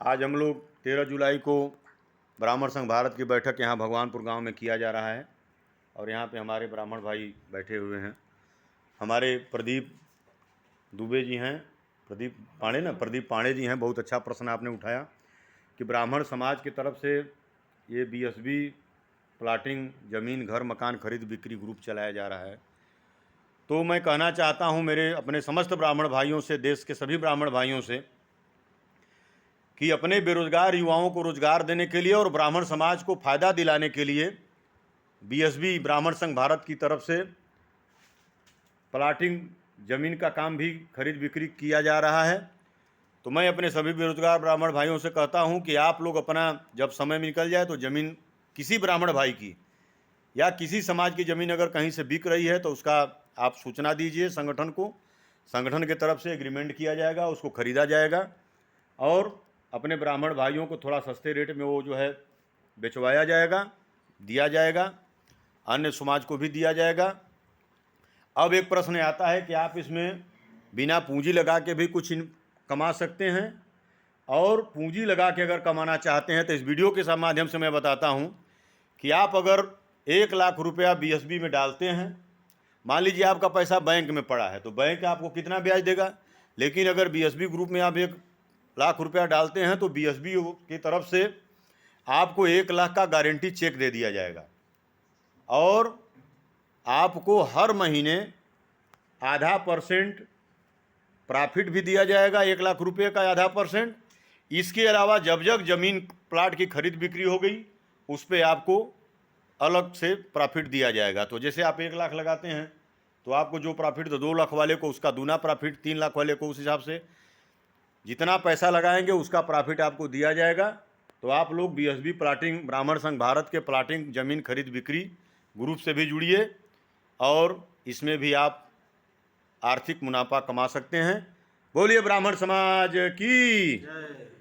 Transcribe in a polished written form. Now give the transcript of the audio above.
आज हम लोग 13 जुलाई को ब्राह्मण संघ भारत की बैठक यहाँ भगवानपुर गांव में किया जा रहा है और यहाँ पे हमारे ब्राह्मण भाई बैठे हुए हैं। हमारे प्रदीप दुबे जी हैं, प्रदीप पांडे जी हैं। बहुत अच्छा प्रश्न आपने उठाया कि ब्राह्मण समाज की तरफ से ये बीएसबी प्लाटिंग ज़मीन घर मकान खरीद बिक्री ग्रुप चलाया जा रहा है। तो मैं कहना चाहता हूँ मेरे अपने समस्त ब्राह्मण भाइयों से, देश के सभी ब्राह्मण भाइयों से, कि अपने बेरोजगार युवाओं को रोजगार देने के लिए और ब्राह्मण समाज को फ़ायदा दिलाने के लिए बीएसबी ब्राह्मण संघ भारत की तरफ से प्लाटिंग ज़मीन का काम भी खरीद बिक्री किया जा रहा है। तो मैं अपने सभी बेरोजगार ब्राह्मण भाइयों से कहता हूं कि आप लोग अपना जब समय निकल जाए तो ज़मीन किसी ब्राह्मण भाई की या किसी समाज की ज़मीन अगर कहीं से बिक रही है तो उसका आप सूचना दीजिए संगठन को। संगठन की तरफ से एग्रीमेंट किया जाएगा, उसको खरीदा जाएगा और अपने ब्राह्मण भाइयों को थोड़ा सस्ते रेट में वो जो है बेचवाया जाएगा, दिया जाएगा, अन्य समाज को भी दिया जाएगा। अब एक प्रश्न आता है कि आप इसमें बिना पूंजी लगा के भी कुछ कमा सकते हैं, और पूंजी लगा के अगर कमाना चाहते हैं तो इस वीडियो के माध्यम से मैं बताता हूं कि आप अगर 1 लाख रुपया बीएसबी में डालते हैं, मान लीजिए आपका पैसा बैंक में पड़ा है तो बैंक आपको कितना ब्याज देगा, लेकिन अगर बीएसबी ग्रुप में आप 1 लाख रुपया डालते हैं तो बीएसबी की तरफ से आपको 1 लाख का गारंटी चेक दे दिया जाएगा और आपको हर महीने % प्रॉफिट भी दिया जाएगा, 1 लाख रुपये का % इसके अलावा जब जब ज़मीन प्लाट की खरीद बिक्री हो गई उस पर आपको अलग से प्रॉफिट दिया जाएगा। तो जैसे आप 1 लाख लगाते हैं तो आपको जो प्रॉफिट, तो 2 लाख वाले को उसका दूना प्रॉफिट, 3 लाख वाले को उस हिसाब से जितना पैसा लगाएंगे उसका प्रॉफिट आपको दिया जाएगा। तो आप लोग बीएसबी प्लाटिंग ब्राह्मण संघ भारत के प्लाटिंग ज़मीन खरीद बिक्री ग्रुप से भी जुड़िए और इसमें भी आप आर्थिक मुनाफा कमा सकते हैं। बोलिए ब्राह्मण समाज की जय।